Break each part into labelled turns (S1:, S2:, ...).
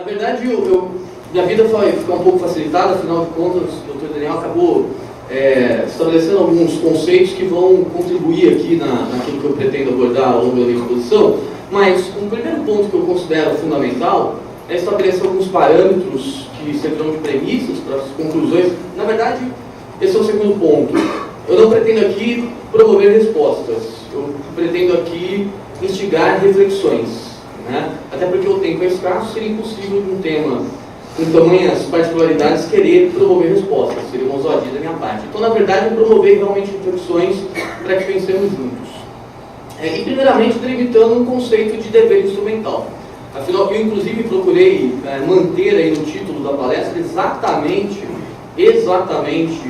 S1: verdade, minha vida ficou um pouco facilitada, afinal de contas, o Dr. Daniel acabou estabelecendo alguns conceitos que vão contribuir aqui naquilo que eu pretendo abordar ao longo da minha exposição, mas um primeiro ponto que eu considero fundamental é estabelecer alguns parâmetros que servirão de premissas para as conclusões. Na verdade, esse é o segundo ponto. Eu não pretendo aqui promover respostas, eu pretendo aqui instigar reflexões, né? Até porque o tempo é escasso, seria impossível de um tema com tamanhas particularidades querer promover respostas, seria uma ousadia da minha parte. Então, na verdade, eu promover realmente reflexões para que pensemos juntos. E primeiramente, delimitando um conceito de dever instrumental. Afinal, eu inclusive procurei manter aí no título da palestra exatamente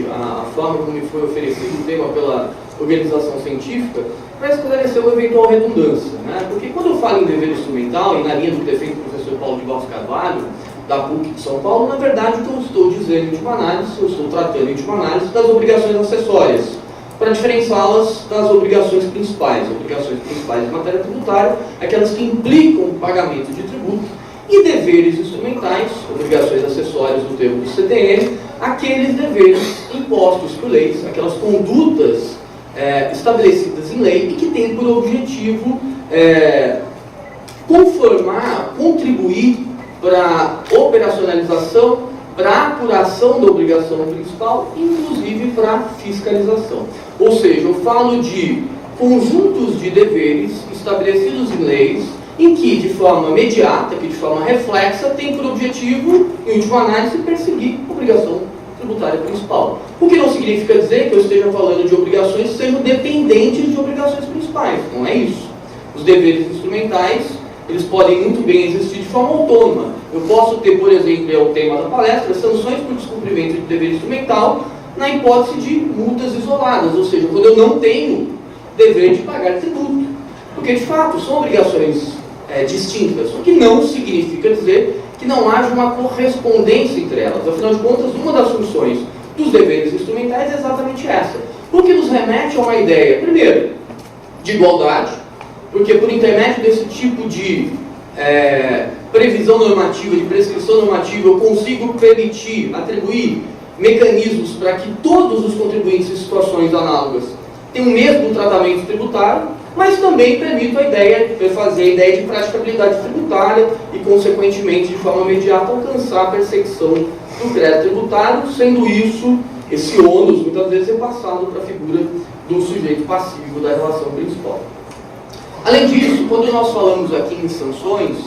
S1: a forma como me foi oferecido o tema pela organização científica, para esclarecer uma eventual redundância, né? Porque quando eu falo em dever instrumental, e na linha do que defende o professor Paulo de Barros Carvalho, da PUC de São Paulo, na verdade o que eu estou dizendo em última análise, eu estou tratando em última análise das obrigações acessórias, para diferenciá-las das obrigações principais. As obrigações principais em matéria tributária, aquelas que implicam o pagamento de tributo, e deveres instrumentais, obrigações acessórias no termo do CTN, aqueles deveres impostos por leis, aquelas condutas estabelecidas em lei e que têm por objetivo contribuir para a operacionalização, para a apuração da obrigação principal, inclusive para a fiscalização. Ou seja, eu falo de conjuntos de deveres estabelecidos em leis, em que, de forma imediata, que de forma reflexa, tem por objetivo, em última análise, perseguir a obrigação tributária principal. O que não significa dizer que eu esteja falando de obrigações que sejam dependentes de obrigações principais. Não é isso. Os deveres instrumentais, eles podem muito bem existir de forma autônoma. Eu posso ter, por exemplo, é o tema da palestra, sanções por descumprimento de dever instrumental na hipótese de multas isoladas, ou seja, quando eu não tenho dever de pagar tributo. Porque, de fato, são obrigações distintas, o que não significa dizer que não haja uma correspondência entre elas. Afinal de contas, uma das funções dos deveres instrumentais é exatamente essa. Porque nos remete a uma ideia, primeiro, de igualdade, porque por intermédio desse tipo de previsão normativa, de prescrição normativa, eu consigo permitir, atribuir mecanismos para que todos os contribuintes em situações análogas tenham o mesmo tratamento tributário, mas também permito fazer a ideia de praticabilidade tributária e, consequentemente, de forma imediata, alcançar a perseguição do crédito tributário, sendo isso, esse ônus, muitas vezes, repassado para a figura do sujeito passivo da relação principal. Além disso, quando nós falamos aqui em sanções,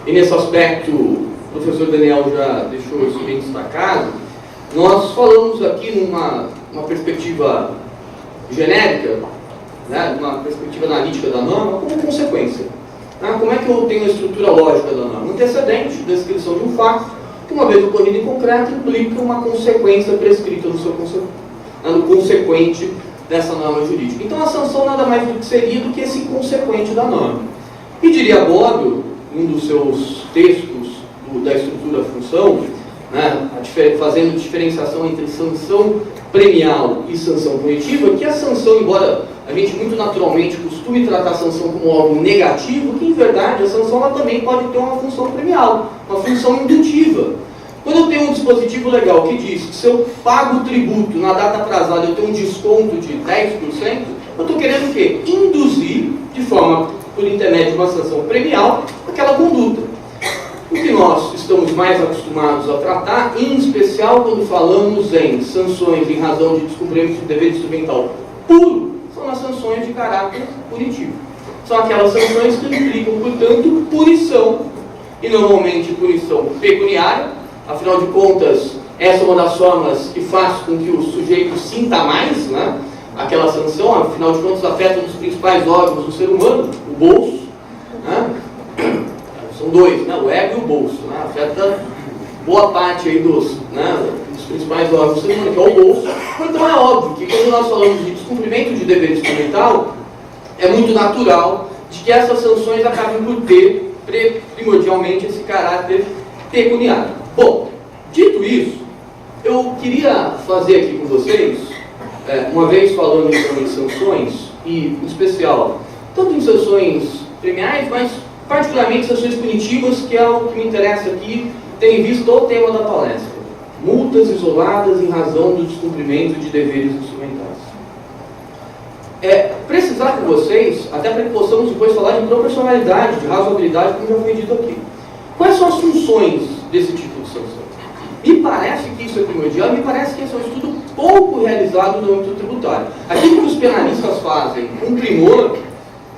S1: e nesse aspecto o professor Daniel já deixou isso bem destacado, nós falamos aqui numa perspectiva genérica, né, uma perspectiva analítica da norma, como consequência. Como é que eu tenho a estrutura lógica da norma? Antecedente, descrição de um fato, que uma vez ocorrido em concreto, implica uma consequência prescrita no consequente dessa norma jurídica. Então a sanção nada mais do que seria do que esse consequente da norma. E diria Bobbio, um dos seus textos da estrutura função, né, fazendo diferenciação entre sanção premial e sanção punitiva, que a sanção, embora a gente muito naturalmente costume tratar a sanção como algo negativo, que em verdade a sanção ela também pode ter uma função premial, uma função indutiva. Quando eu tenho um dispositivo legal que diz que se eu pago o tributo na data atrasada eu tenho um desconto de 10%, eu estou querendo o quê? Induzir, de forma, por intermédio de uma sanção premial, aquela conduta. O que nós estamos mais acostumados a tratar, em especial quando falamos em sanções em razão de descumprimento de dever instrumental puro, são as sanções de caráter punitivo. São aquelas sanções que implicam, portanto, punição, e normalmente punição pecuniária. Afinal de contas, essa é uma das formas que faz com que o sujeito sinta mais, né, aquela sanção. Afinal de contas, afeta um dos principais órgãos do ser humano, o bolso, né? São dois, né, o ego e o bolso, né? Afeta boa parte aí dos principais órgãos do ser humano, que é o bolso. Então é óbvio que quando nós falamos de descumprimento de dever instrumental, é muito natural de que essas sanções acabem por ter primordialmente esse caráter pecuniário. Bom, dito isso, eu queria fazer aqui com vocês, uma vez falando então em sanções, e em especial, tanto em sanções premiais, mas particularmente sanções punitivas, que é o que me interessa aqui tem visto o tema da palestra: multas isoladas em razão do descumprimento de deveres instrumentais. Precisar com vocês, até para que possamos depois falar de proporcionalidade, de razoabilidade, como já foi dito aqui. Quais são as funções desse tipo de sanção? Me parece que isso é primordial, me parece que esse é um estudo pouco realizado no âmbito tributário. Aquilo que os penalistas fazem com primor,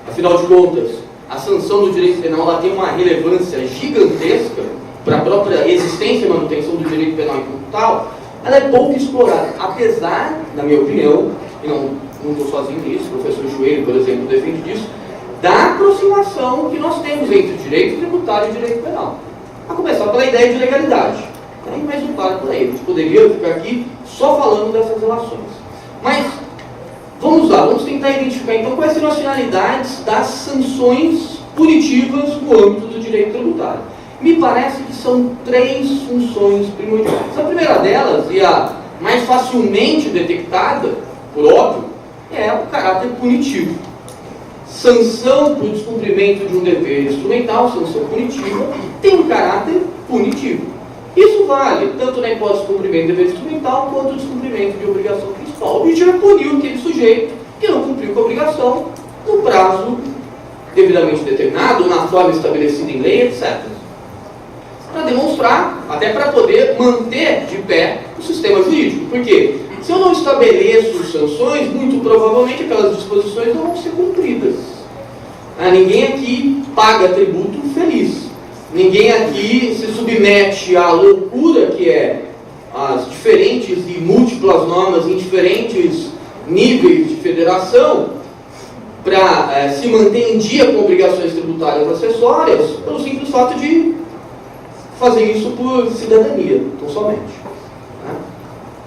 S1: afinal de contas, a sanção do direito penal ela tem uma relevância gigantesca para a própria existência e manutenção do direito penal enquanto tal, ela é pouco explorada, apesar, na minha opinião, e não estou sozinho nisso, o professor Joelho, por exemplo, defende disso, da aproximação que nós temos entre direito tributário e direito penal. A começar pela ideia de legalidade. Mas não para por aí, a gente poderia ficar aqui só falando dessas relações. Mas, vamos lá, vamos tentar identificar então quais são as finalidades das sanções punitivas no âmbito do direito tributário. Me parece que são 3 funções primordiais. A primeira delas, e a mais facilmente detectada, por óbvio, é o caráter punitivo. Sanção por descumprimento de um dever instrumental, sanção punitiva, tem um caráter punitivo. Isso vale tanto na hipótese de cumprimento de dever instrumental quanto no descumprimento de obrigação principal. O objetivo é punir aquele sujeito que não cumpriu com a obrigação no prazo devidamente determinado, ou na forma estabelecida em lei, etc. Para demonstrar, até para poder manter de pé o sistema jurídico. Por quê? Se eu não estabeleço sanções, muito provavelmente aquelas disposições não vão ser cumpridas. Ninguém aqui paga tributo feliz. Ninguém aqui se submete à loucura que é as diferentes e múltiplas normas em diferentes níveis de federação para se manter em dia com obrigações tributárias acessórias pelo simples fato de fazer isso por cidadania, tão somente.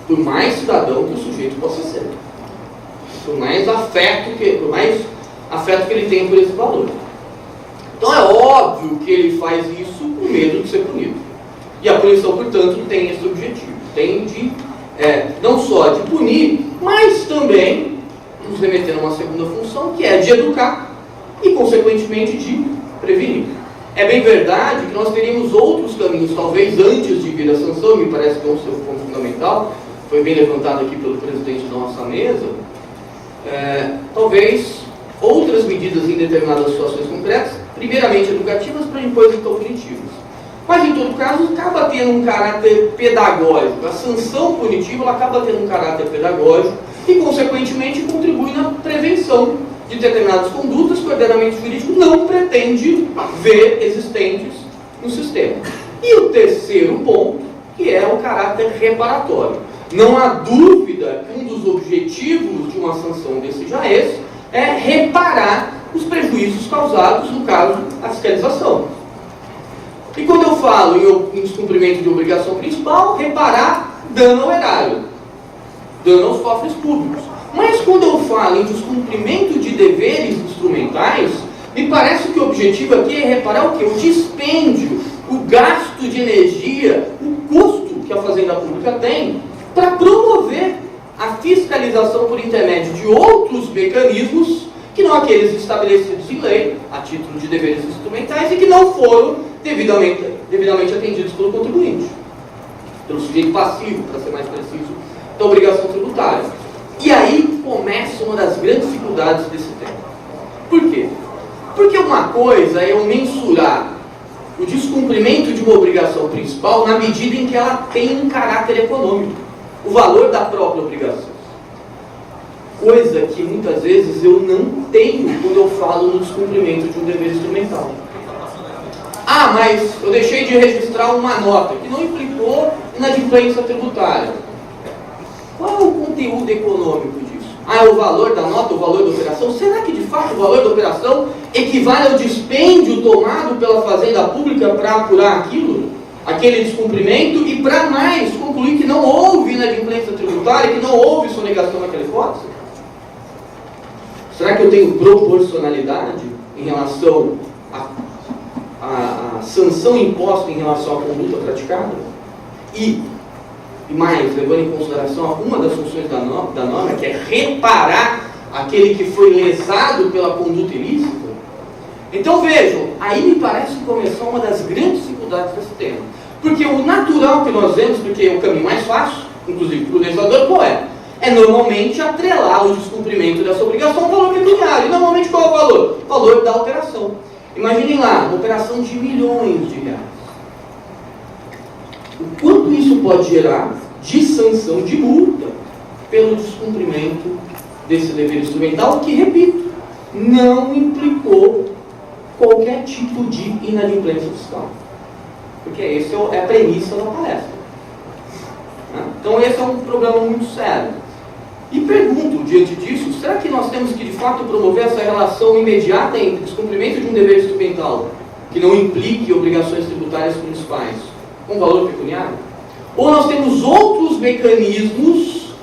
S1: Por mais cidadão que o sujeito possa ser. Por mais afeto que ele tem por esse valor. Então é óbvio que ele faz isso com medo de ser punido. E a punição, portanto, tem esse objetivo. Tem de, não só de punir, mas também nos remeter a uma segunda função, que é de educar e, consequentemente, de prevenir. É bem verdade que nós teríamos outros caminhos, talvez antes de vir a sanção, me parece que é um seu ponto fundamental, foi bem levantado aqui pelo presidente da nossa mesa, talvez outras medidas em determinadas situações concretas, primeiramente educativas, para depois então punitivas. Mas em todo caso, acaba tendo um caráter pedagógico. A sanção punitiva ela acaba tendo um caráter pedagógico e, consequentemente, contribui na prevenção de determinadas condutas que o ordenamento jurídico não pretende ver existentes no sistema. E o terceiro ponto, que é o caráter reparatório. Não há dúvida que um dos objetivos de uma sanção desse JAES é reparar os prejuízos causados, no caso, à fiscalização. E quando eu falo em descumprimento de obrigação principal, reparar dano ao erário, dano aos cofres públicos. Mas quando eu falo em descumprimento de deveres instrumentais, me parece que o objetivo aqui é reparar o quê? O dispêndio, o gasto de energia, o custo que a Fazenda Pública tem para promover a fiscalização por intermédio de outros mecanismos que não aqueles estabelecidos em lei, a título de deveres instrumentais, e que não foram devidamente atendidos pelo contribuinte, pelo sujeito passivo, para ser mais preciso, da obrigação tributária. E aí começa uma das grandes dificuldades desse tema. Por quê? Porque uma coisa é eu mensurar o descumprimento de uma obrigação principal na medida em que ela tem um caráter econômico, o valor da própria obrigação. Coisa que muitas vezes eu não tenho quando eu falo no descumprimento de um dever instrumental. Mas eu deixei de registrar uma nota que não implicou inadimplência tributária. Qual é o conteúdo econômico disso? É o valor da nota, o valor da operação? Será que de fato o valor da operação equivale ao dispêndio tomado pela Fazenda Pública para apurar aquilo? Aquele descumprimento e para mais concluir que não houve inadimplência tributária, que não houve sonegação naquela hipótese? Será que eu tenho proporcionalidade em relação à sanção imposta em relação à conduta praticada? E mais, levando em consideração uma das funções da norma, que é reparar aquele que foi lesado pela conduta ilícita. Então vejam, aí me parece começar uma das grandes dificuldades desse tema. Porque o natural que nós vemos, porque é o caminho mais fácil, inclusive para o legislador, qual é? É normalmente atrelar o descumprimento dessa obrigação ao valor pecuniário. E normalmente qual é o valor? O valor da operação. Imaginem lá, uma operação de milhões de reais. O quanto isso pode gerar de sanção, de multa, pelo descumprimento desse dever instrumental, que, repito, não implicou qualquer tipo de inadimplência fiscal. Porque essa é a premissa da palestra. Então esse é um problema muito sério. E pergunto, diante disso, será que nós temos que de fato promover essa relação imediata entre descumprimento de um dever instrumental que não implique obrigações tributárias principais com valor pecuniário? Ou nós temos outros mecanismos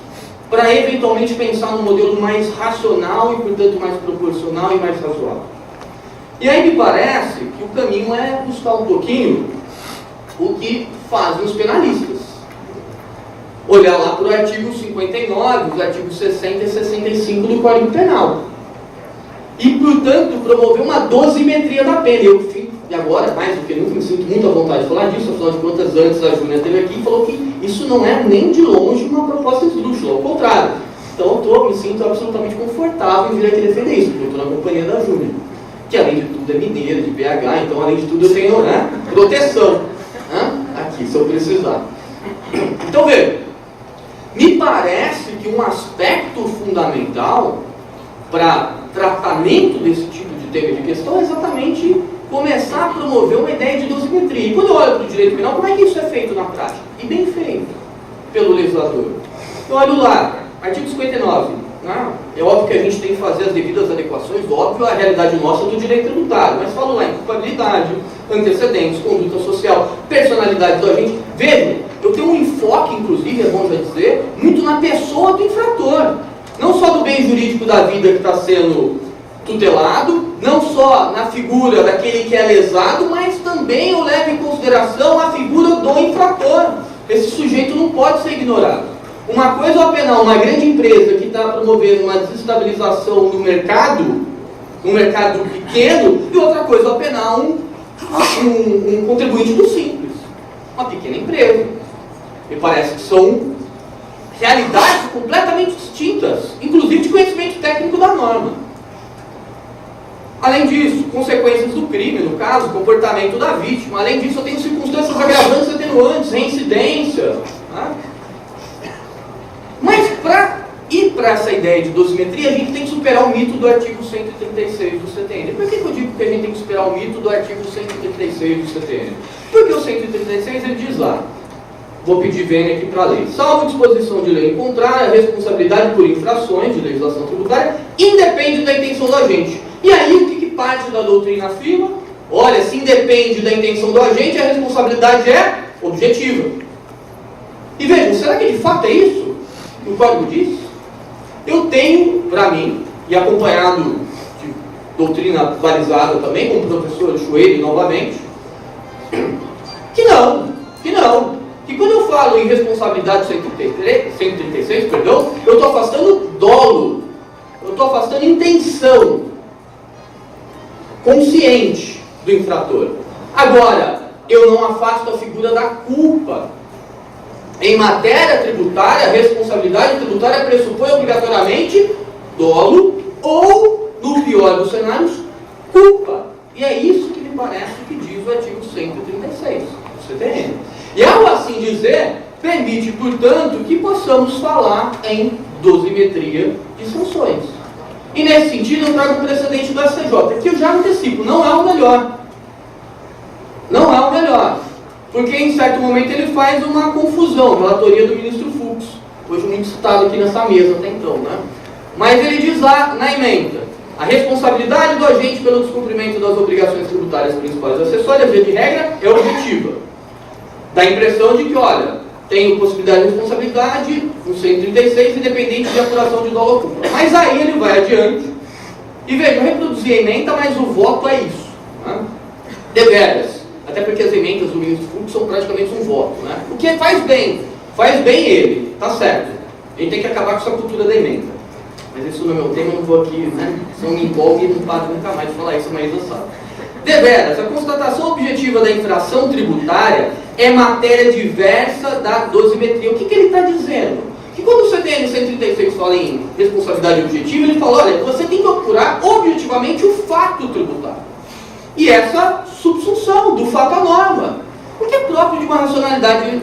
S1: para eventualmente pensar num modelo mais racional e, portanto, mais proporcional e mais razoável? E aí me parece que o caminho é buscar um pouquinho o que fazem os penalistas. Olhar lá para o artigo 59, os artigos 60 e 65 do Código Penal. E, portanto, promover uma dosimetria da pena. E agora, mais do que nunca, me sinto muito à vontade de falar disso, afinal de contas, antes a Júlia esteve aqui e falou que isso não é nem de longe uma proposta esdrúxula, ao contrário. Então eu me sinto absolutamente confortável em vir aqui defender isso, porque eu estou na companhia da Júlia, que além de tudo é mineira, de BH, então além de tudo eu tenho proteção aqui, se eu precisar. Então veja, me parece que um aspecto fundamental para tratamento desse tipo de tema de questão é exatamente começar a promover uma ideia de dosimetria. E quando eu olho para o direito penal, como é que isso é feito na prática? E bem feito pelo legislador. Eu olho lá, artigo 59. É óbvio que a gente tem que fazer as devidas adequações, óbvio, a realidade nossa do direito tributário, mas falo lá em culpabilidade, antecedentes, conduta social, personalidade do agente. Veja, eu tenho um enfoque, inclusive, é bom já dizer, muito na pessoa do infrator. Não só do bem jurídico da vida que está sendo tutelado, não só na figura daquele que é lesado, mas também eu levo em consideração a figura do infrator. Esse sujeito não pode ser ignorado. Uma coisa é o penal, uma grande empresa que está promovendo uma desestabilização no mercado, um mercado pequeno, e outra coisa é o penal, um contribuinte do simples, uma pequena empresa. Me parece que são realidades completamente distintas, inclusive de conhecimento técnico da norma. Além disso, consequências do crime, no caso, comportamento da vítima. Além disso, eu tenho circunstâncias agravantes e atenuantes, reincidência. Mas para ir para essa ideia de dosimetria, a gente tem que superar o mito do artigo 136 do CTN. Por que eu digo que a gente tem que superar o mito do artigo 136 do CTN? Porque o 136 ele diz lá, vou pedir vênia aqui para a lei, salvo disposição de lei em contrário, a responsabilidade por infrações de legislação tributária independe da intenção do agente. E aí o que parte da doutrina afirma? Olha, se independe da intenção do agente, a responsabilidade é objetiva. E vejam, será que de fato é isso que o Código diz? Eu tenho, para mim, e acompanhado de doutrina balizada também, com o professor Chueire novamente, que não. Que quando eu falo em responsabilidade 136, eu estou afastando dolo, eu estou afastando intenção consciente do infrator. Agora, eu não afasto a figura da culpa. Em matéria tributária, a responsabilidade tributária pressupõe obrigatoriamente dolo ou, no pior dos cenários, culpa. E é isso que me parece que diz o artigo 136 do CTN. E ao assim dizer, permite, portanto, que possamos falar em dosimetria de sanções. E nesse sentido eu trago o precedente do STJ, que eu já antecipo, não é o melhor. Não é o melhor. Porque em certo momento ele faz uma confusão, relatoria do ministro Fux, hoje muito citado aqui nessa mesa até então, Mas ele diz lá na emenda, a responsabilidade do agente pelo descumprimento das obrigações tributárias principais e acessórias, via de regra, é objetiva. Dá a impressão de que, olha, tem possibilidade de responsabilidade, no 136, independente de apuração de dolo ou culpa. Mas aí ele vai adiante, e veja, eu reproduzi a emenda, mas o voto é isso. Deveras. Até porque as emendas do ministro Fux são praticamente um voto. O que faz bem ele, tá certo. A gente tem que acabar com essa cultura da emenda. Mas isso não é meu tema, eu não vou aqui, se eu me empolgo e não paro nunca mais de falar isso, mas eu sabe. Deveras, a constatação objetiva da infração tributária é matéria diversa da dosimetria. O que ele está dizendo? Que quando o CDN 136 fala em responsabilidade objetiva, ele fala, olha, você tem que apurar objetivamente o fato tributário. E essa subsunção do fato à norma, porque é próprio de uma racionalidade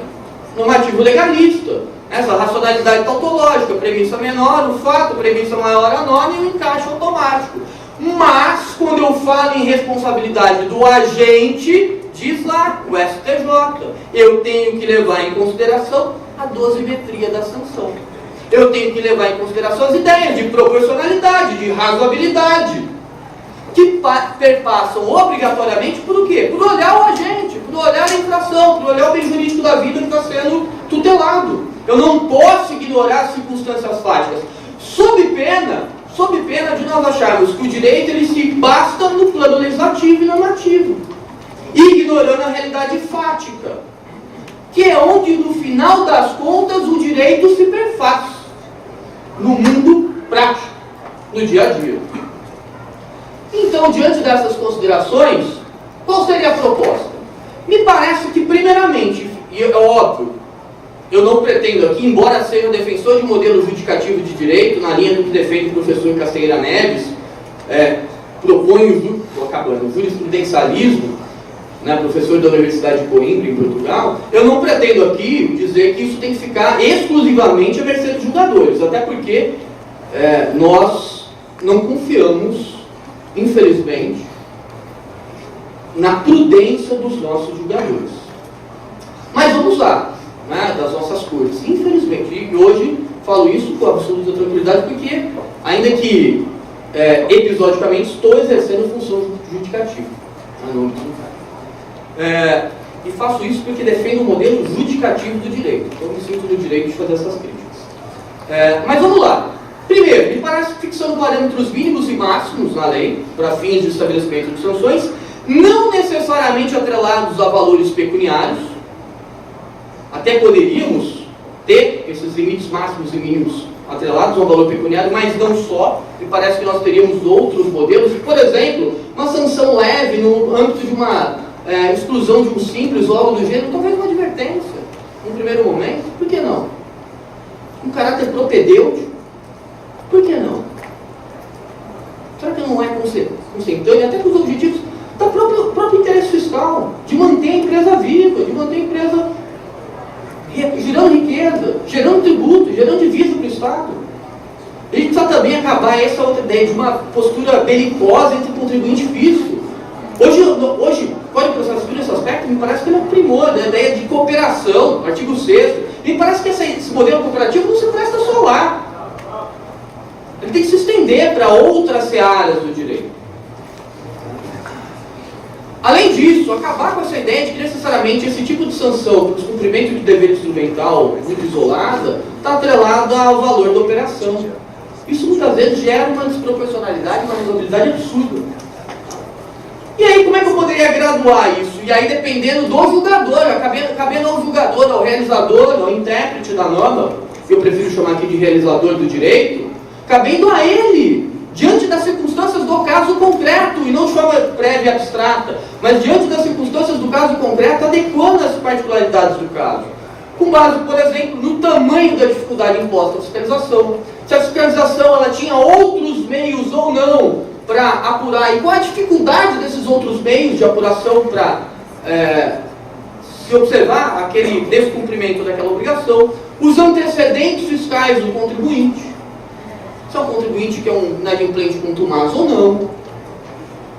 S1: normativa legalista. Essa racionalidade tautológica, premissa menor, o fato, premissa maior, a norma e o encaixe automático. Mas, quando eu falo em responsabilidade do agente, diz lá o STJ, eu tenho que levar em consideração a dosimetria da sanção. Eu tenho que levar em consideração as ideias de proporcionalidade, de razoabilidade, que perpassam obrigatoriamente por o quê? Por olhar o agente, por olhar a infração, por olhar o bem jurídico da vida que está sendo tutelado. Eu não posso ignorar as circunstâncias fáticas, sob pena de nós acharmos que o direito ele se basta no plano legislativo e normativo, ignorando a realidade fática, que é onde, no final das contas, o direito se perfaz no mundo prático, no dia a dia. Então, diante dessas considerações, qual seria a proposta? Me parece que, primeiramente, e é óbvio, eu não pretendo aqui, embora seja um defensor de modelo judicativo de direito, na linha do que defende o professor Castanheira Neves, propõe o jurisprudencialismo, né, professor da Universidade de Coimbra, em Portugal, eu não pretendo aqui dizer que isso tem que ficar exclusivamente à mercê dos julgadores, até porque nós não confiamos, infelizmente, na prudência dos nossos julgadores. Mas vamos lá, né, das nossas cortes. Infelizmente, e hoje falo isso com absoluta tranquilidade, porque, ainda que episodicamente, estou exercendo função judicativa, a nome do cara. E faço isso porque defendo o modelo judicativo do direito. Então, me sinto no direito de fazer essas críticas. Mas vamos lá. Primeiro, me parece que fixando parâmetros mínimos e máximos na lei, para fins de estabelecimento de sanções, não necessariamente atrelados a valores pecuniários. Até poderíamos ter esses limites máximos e mínimos atrelados a um valor pecuniário, mas não só. Me parece que nós teríamos outros modelos. Por exemplo, uma sanção leve no âmbito de uma exclusão de um simples ou algo do gênero, talvez uma advertência, no primeiro momento. Por que não? Um caráter propedêutico. Por que não? Será que não é consentâneo, até com os objetivos do próprio interesse fiscal, de manter a empresa viva, de manter a empresa gerando riqueza, gerando tributo, gerando divisa para o Estado? A gente precisa também acabar essa outra ideia de uma postura belicosa entre contribuinte e fisco. Hoje o Código de Processo Civil, nesse aspecto, me parece que ele é um primor, né? A ideia de cooperação, artigo 6º. Me parece que esse modelo cooperativo não se presta só lá. Ele tem que se estender para outras searas do direito. Além disso, acabar com essa ideia de que necessariamente esse tipo de sanção por descumprimento de dever instrumental muito isolada está atrelada ao valor da operação. Isso muitas vezes gera uma desproporcionalidade, uma razoabilidade absurda. E aí, como é que eu poderia graduar isso? E aí, dependendo do julgador, cabendo ao julgador, ao realizador, ao intérprete da norma, eu prefiro chamar aqui de realizador do direito, cabendo a ele, diante das circunstâncias do caso concreto, e não de forma prévia e abstrata, mas diante das circunstâncias do caso concreto, adequando as particularidades do caso. Com base, por exemplo, no tamanho da dificuldade imposta à fiscalização, se a fiscalização ela tinha outros meios ou não para apurar, e qual a dificuldade desses outros meios de apuração para se observar aquele descumprimento daquela obrigação, os antecedentes fiscais do contribuinte, se é um contribuinte que é um inadimplente contumaz ou não,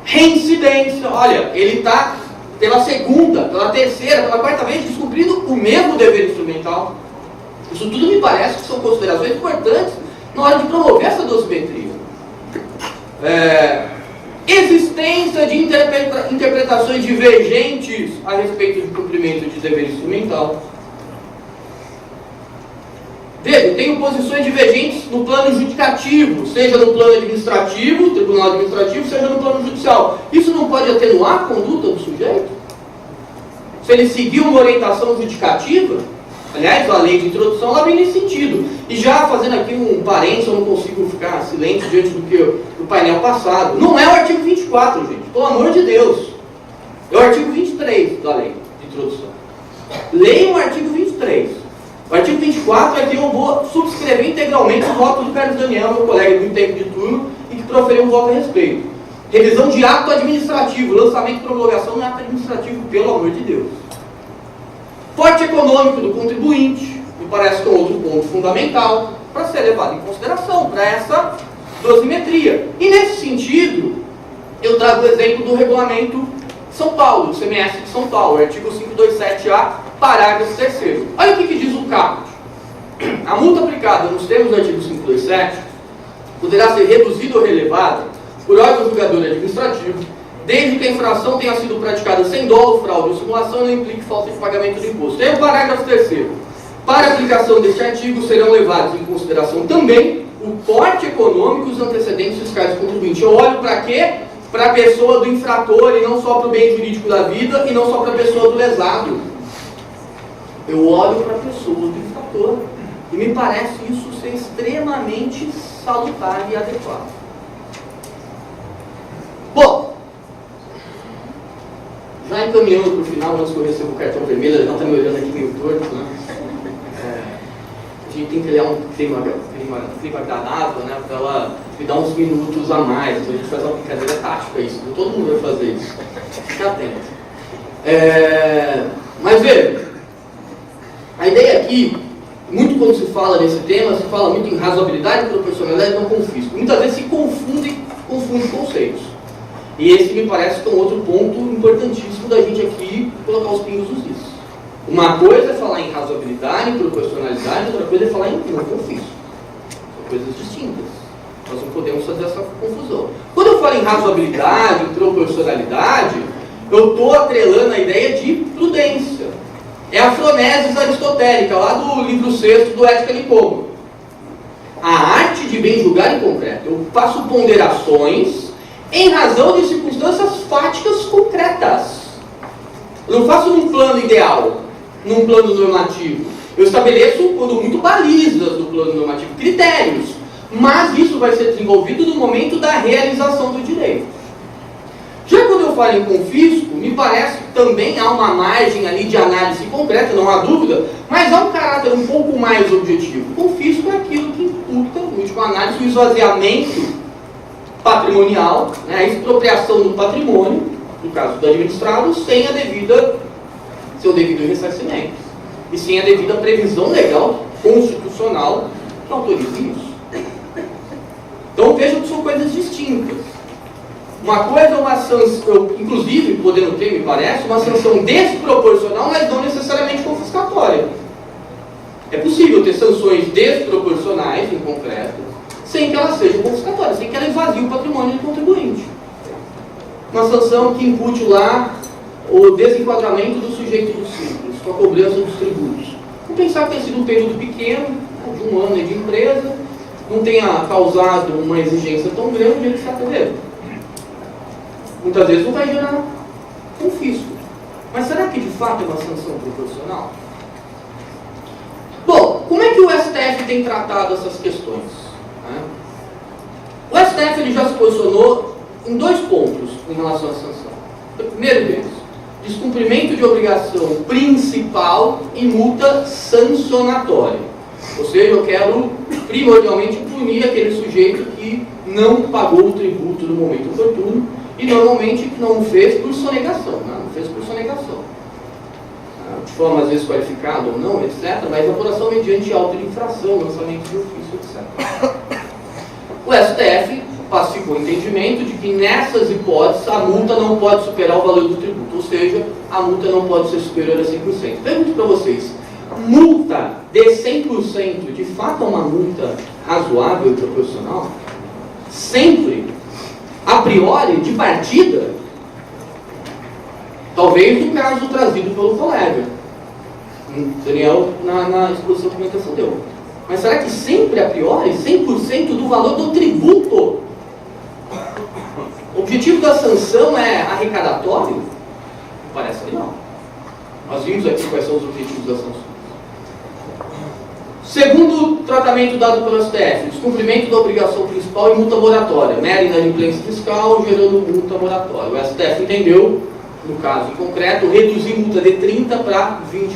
S1: reincidência, olha, ele está pela segunda, pela terceira, pela quarta vez descumprindo o mesmo dever instrumental. Isso tudo me parece que são considerações importantes na hora de promover essa dosimetria. Existência de interpretações divergentes a respeito do cumprimento de dever instrumental. Veja, eu tenho posições divergentes no plano judicativo, seja no plano administrativo, tribunal administrativo, seja no plano judicial. Isso não pode atenuar a conduta do sujeito? Se ele seguir uma orientação judicativa, aliás, a lei de introdução ela vem nesse sentido. E já fazendo aqui um parênteses, eu não consigo ficar silente diante do painel passado. Não é o artigo 24, gente, pelo amor de Deus. É o artigo 23 da lei de introdução. Leiam o artigo 23. O artigo 24 é que eu vou subscrever integralmente o voto do Carlos Daniel, meu colega de muito tempo de turno, e que proferiu um voto a respeito. Revisão de ato administrativo, lançamento e promulgação no ato administrativo, pelo amor de Deus. Porte econômico do contribuinte, me parece que é outro ponto fundamental, para ser levado em consideração, para essa dosimetria. E nesse sentido, eu trago o exemplo do regulamento São Paulo, do CMS de São Paulo, artigo 527A, parágrafo 3º. Olha o que diz o caput. A multa aplicada nos termos do artigo 527 poderá ser reduzida ou relevada por órgão julgador administrativo, desde que a infração tenha sido praticada sem dolo, fraude ou simulação e não implique falta de pagamento do imposto. Tem o parágrafo 3º. Para a aplicação deste artigo, serão levados em consideração também o porte econômico e os antecedentes fiscais do contribuinte. Eu olho para quê? Para a pessoa do infrator e não só para o bem jurídico da vida e não só para a pessoa do lesado. Eu olho para a pessoa do infrator. E me parece isso ser extremamente salutar e adequado. Bom, já encaminhando para o final, antes que eu receba o cartão vermelho, ela está me olhando aqui meio torto, né? A gente tem que criar um clima agradável, né? Para ela me dar uns minutos a mais. Então a gente faz uma brincadeira tática, isso. Todo mundo vai fazer isso. Fique atento. Mas veja, a ideia aqui, muito quando se fala nesse tema, se fala muito em razoabilidade, proporcionalidade e não confisco. Muitas vezes se confunde conceitos. E esse me parece que é um outro ponto importantíssimo da gente aqui colocar os pingos nos is. Uma coisa é falar em razoabilidade, proporcionalidade, outra coisa é falar em não confisco. São coisas distintas. Nós não podemos fazer essa confusão. Quando eu falo em razoabilidade, proporcionalidade, eu estou atrelando a ideia de prudência. É a fronesis aristotélica, lá do livro 6 do Ética Nicômaco. A arte de bem julgar em concreto. Eu faço ponderações em razão de circunstâncias fáticas concretas. Eu não faço num plano ideal, num plano normativo. Eu estabeleço, quando muito, balizas do plano normativo, critérios. Mas isso vai ser desenvolvido no momento da realização do direito. Já quando eu falo em confisco, me parece que também há uma margem ali de análise concreta, não há dúvida, mas há um caráter um pouco mais objetivo. Confisco é aquilo que imputa, no último análise, o esvaziamento patrimonial, né, a expropriação do patrimônio, no caso do administrado, sem seu devido ressarcimento. E sem a devida previsão legal, constitucional, que autorize isso. Então vejam que são coisas distintas. Uma coisa é uma sanção, inclusive, podendo ter, me parece, uma sanção desproporcional, mas não necessariamente confiscatória. É possível ter sanções desproporcionais, em concreto, sem que elas sejam confiscatórias, sem que ela esvazie o patrimônio do contribuinte. Uma sanção que impute lá o desenquadramento do sujeito do simples, com a cobrança dos tributos. Vamos pensar que tenha sido um período pequeno, de um ano de empresa, não tenha causado uma exigência tão grande, ele está devendo. Muitas vezes não vai gerar confisco. Mas será que de fato é uma sanção proporcional? Bom, como é que o STF tem tratado essas questões? O STF ele já se posicionou em 2 pontos em relação à sanção. O primeiro deles, descumprimento de obrigação principal e multa sancionatória. Ou seja, eu quero primordialmente punir aquele sujeito que não pagou o tributo no momento oportuno e normalmente não fez por sonegação, né? Não fez por sonegação. De forma às vezes qualificada ou não, etc., mas apuração mediante auto de infração, lançamento de ofício, etc. O STF pacificou o entendimento de que nessas hipóteses a multa não pode superar o valor do tributo, ou seja, a multa não pode ser superior a 100%. Pergunto para vocês, multa de 100% de fato é uma multa razoável e proporcional? Sempre? A priori, de partida? Talvez no caso trazido pelo colega. Daniel, na exposição de documentação deu. Mas será que sempre, a priori, 100% do valor do tributo? O objetivo da sanção é arrecadatório? Parece que não. Nós vimos aqui quais são os objetivos da sanção. Segundo tratamento dado pelo STF, descumprimento da obrigação principal e multa moratória. Mera inadimplência fiscal gerando multa moratória. O STF entendeu, no caso em concreto, reduzir multa de 30% para 20%.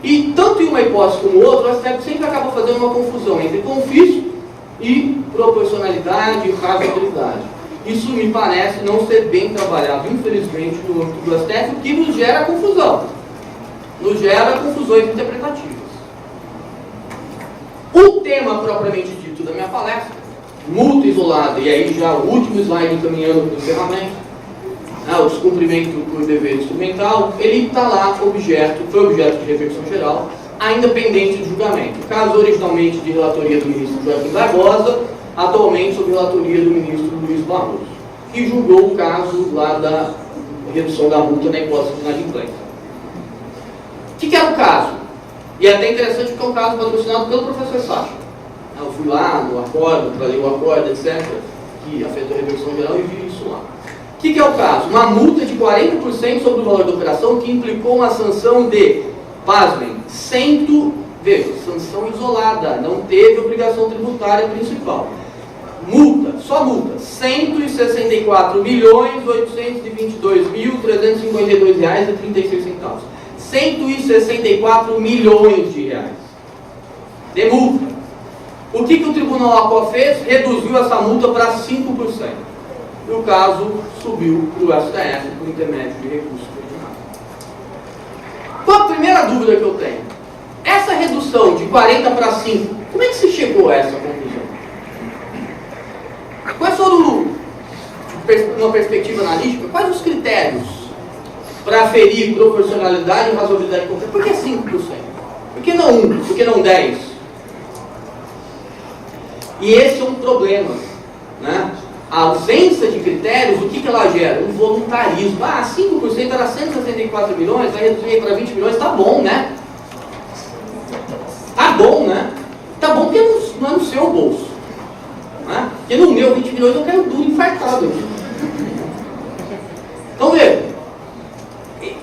S1: E tanto em uma hipótese como outra, o STF sempre acaba fazendo uma confusão entre confisco e proporcionalidade e razoabilidade. Isso me parece não ser bem trabalhado, infelizmente, no âmbito do STF, o que nos gera confusão. Nos gera confusões interpretativas. O tema propriamente dito da minha palestra, multa isolada, e aí já o último slide encaminhando para o encerramento, o descumprimento por dever instrumental, ele está lá, foi objeto de repercussão geral, ainda pendente de julgamento. O caso originalmente de relatoria do ministro Joaquim Barbosa, atualmente sob relatoria do ministro Luiz Barroso, que julgou o caso lá da redução da multa na hipótese de inadimplência. O que era o caso? E é até interessante porque é um caso patrocinado pelo professor Sacha. Eu fui lá no acordo, para ler o acordo, etc., que afetou a repercussão geral e vi isso lá. O que é o caso? Uma multa de 40% sobre o valor da operação que implicou uma sanção de, pasmem, veja, sanção isolada, não teve obrigação tributária principal. Multa, só multa, R$ 164.822.352,36. 164 milhões de reais de multa. O que o Tribunal ACO fez? Reduziu essa multa para 5%. E o caso subiu para o STF por intermédio de recurso ordinário. Qual a primeira dúvida que eu tenho? Essa redução de 40 para 5, como é que se chegou a essa conclusão? Quais foram, numa perspectiva analítica, quais os critérios para aferir proporcionalidade e razoabilidade concreta? Por que 5%? Por que não 1%? Por que não 10%? E esse é um problema, né? A ausência de critérios, o que ela gera? Um voluntarismo. 5% era 164 milhões, vai reduzir para 20 milhões, tá bom, né? Tá bom, né? Tá bom porque não é no seu bolso. Né? Porque no meu 20 milhões eu quero duro infartado aqui. Então veja,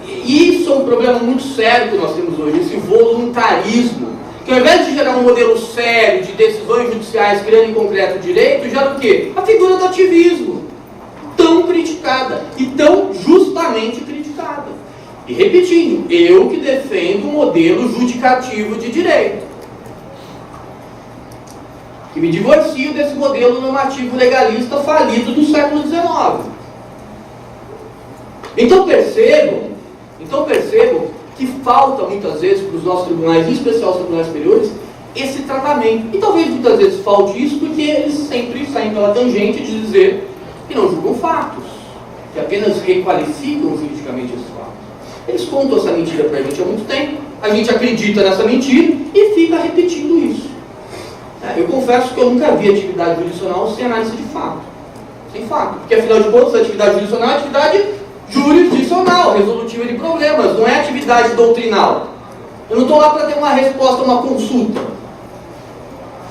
S1: isso é um problema muito sério que nós temos hoje, esse voluntarismo, que ao invés de gerar um modelo sério de decisões judiciais criando em concreto o direito, gera o quê? A figura do ativismo, tão criticada e tão justamente criticada. E repetindo, eu que defendo um modelo judicativo de direito, que me divorcio desse modelo normativo legalista falido do século XIX. Então percebam que falta muitas vezes para os nossos tribunais, em especial os tribunais superiores, esse tratamento. E talvez muitas vezes falte isso porque eles sempre saem pela tangente de dizer que não julgam fatos, que apenas requalificam juridicamente esses fatos. Eles contam essa mentira para a gente há muito tempo, a gente acredita nessa mentira e fica repetindo isso. Eu confesso que eu nunca vi atividade jurisdicional sem análise de fato. Sem fato. Porque afinal de contas, a atividade jurisdicional é atividade jurisdicional, resolutiva de problemas, não é atividade doutrinal. Eu não estou lá para ter uma resposta a uma consulta.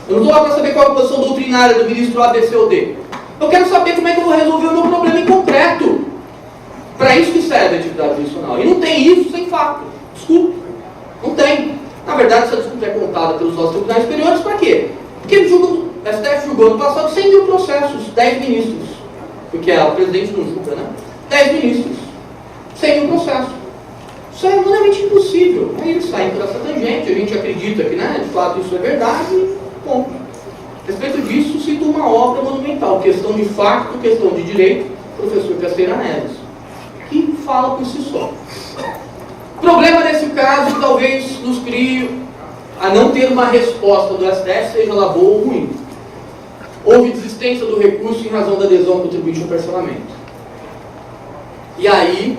S1: Eu não estou lá para saber qual é a posição doutrinária do ministro A, B, C ou D. Eu quero saber como é que eu vou resolver o meu problema em concreto. Para isso que serve a atividade jurisdicional. E não tem isso sem fato. Desculpa. Não tem. Na verdade, essa desculpa é contada pelos nossos tribunais superiores para quê? Porque eles julgam, o STF julgou ano passado 100 mil processos, 10 ministros. Porque o presidente não julga, né? 10 ministros, 100 mil processos. Isso é humanamente impossível. Aí eles saem por essa tangente, a gente acredita que, né, de fato isso é verdade, e ponto. A respeito disso, cito uma obra monumental, Questão de Facto, Questão de Direito, professor Casteira Neves, que fala por si só. O problema nesse caso talvez nos crie a não ter uma resposta do STF, seja ela boa ou ruim. Houve desistência do recurso em razão da adesão ao contribuinte ao parcelamento. E aí,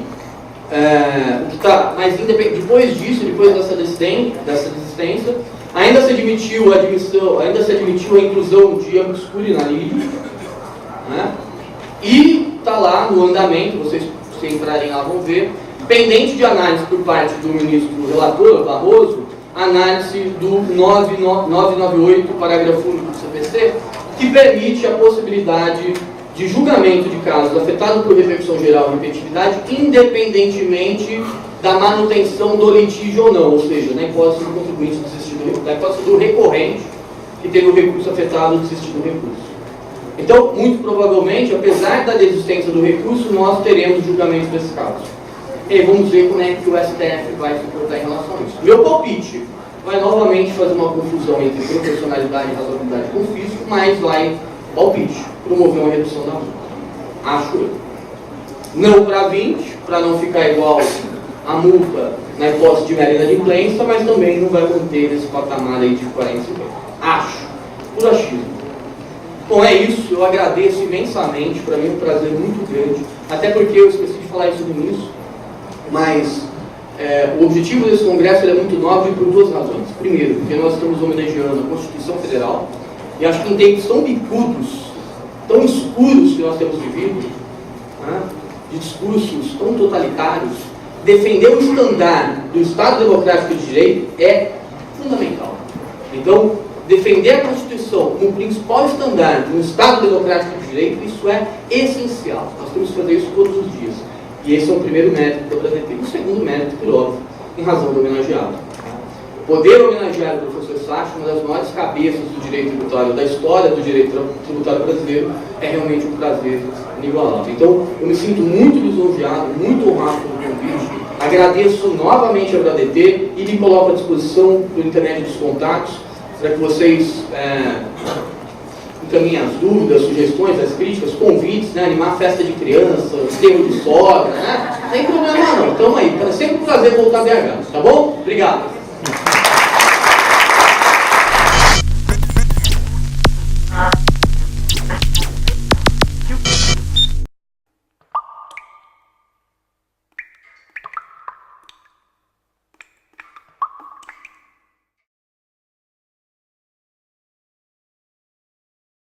S1: depois disso, depois dessa desistência, ainda se admitiu a inclusão de ambos curinalídeos, né? E está lá no andamento, vocês se entrarem lá vão ver, pendente de análise por parte do ministro relator, Barroso, análise do 998, parágrafo único do CPC, que permite a possibilidade de julgamento de casos afetados por repercussão geral e repetitividade, independentemente da manutenção do litígio ou não, ou seja, na hipótese do contribuinte desistir na hipótese do recorrente que teve o recurso afetado desistir do recurso. Então, muito provavelmente, apesar da desistência do recurso, nós teremos julgamento desse caso. E aí vamos ver como é que o STF vai se comportar em relação a isso. Meu palpite vai novamente fazer uma confusão entre proporcionalidade e razoabilidade com fisco, mas vai, palpite, promover uma redução da multa. Acho eu. Não para 20, para não ficar igual a multa na hipótese de mera inadimplência, mas também não vai manter esse patamar aí de 40 segundos. Acho. Por achismo. Bom, é isso. Eu agradeço imensamente. Para mim é um prazer muito grande. Até porque eu esqueci de falar isso no início, mas o objetivo desse congresso é muito nobre por duas razões. Primeiro, porque nós estamos homenageando a Constituição Federal, e acho que em tempos tão bicudos, tão escuros que nós temos vivido, né, de discursos tão totalitários, defender o estandarte do Estado Democrático de Direito é fundamental. Então, defender a Constituição como principal estandarte de um Estado Democrático de Direito, isso é essencial. Nós temos que fazer isso todos os dias. E esse é o primeiro mérito da BRADET. O segundo mérito, por óbvio, em razão do homenageado. Poder homenagear o professor Sacha, uma das maiores cabeças do direito tributário, da história do direito tributário brasileiro, é realmente um prazer inigualável. Então, eu me sinto muito lisonjeado, muito honrado pelo convite. Agradeço novamente a BRADET e me coloco à disposição por intermédio dos contatos para que vocês encaminhem as dúvidas, sugestões, as críticas, convites, né, animar festa de criança, enterro de sogra, né? Não tem problema não, estamos aí. É sempre um prazer voltar a BH, tá bom? Obrigado.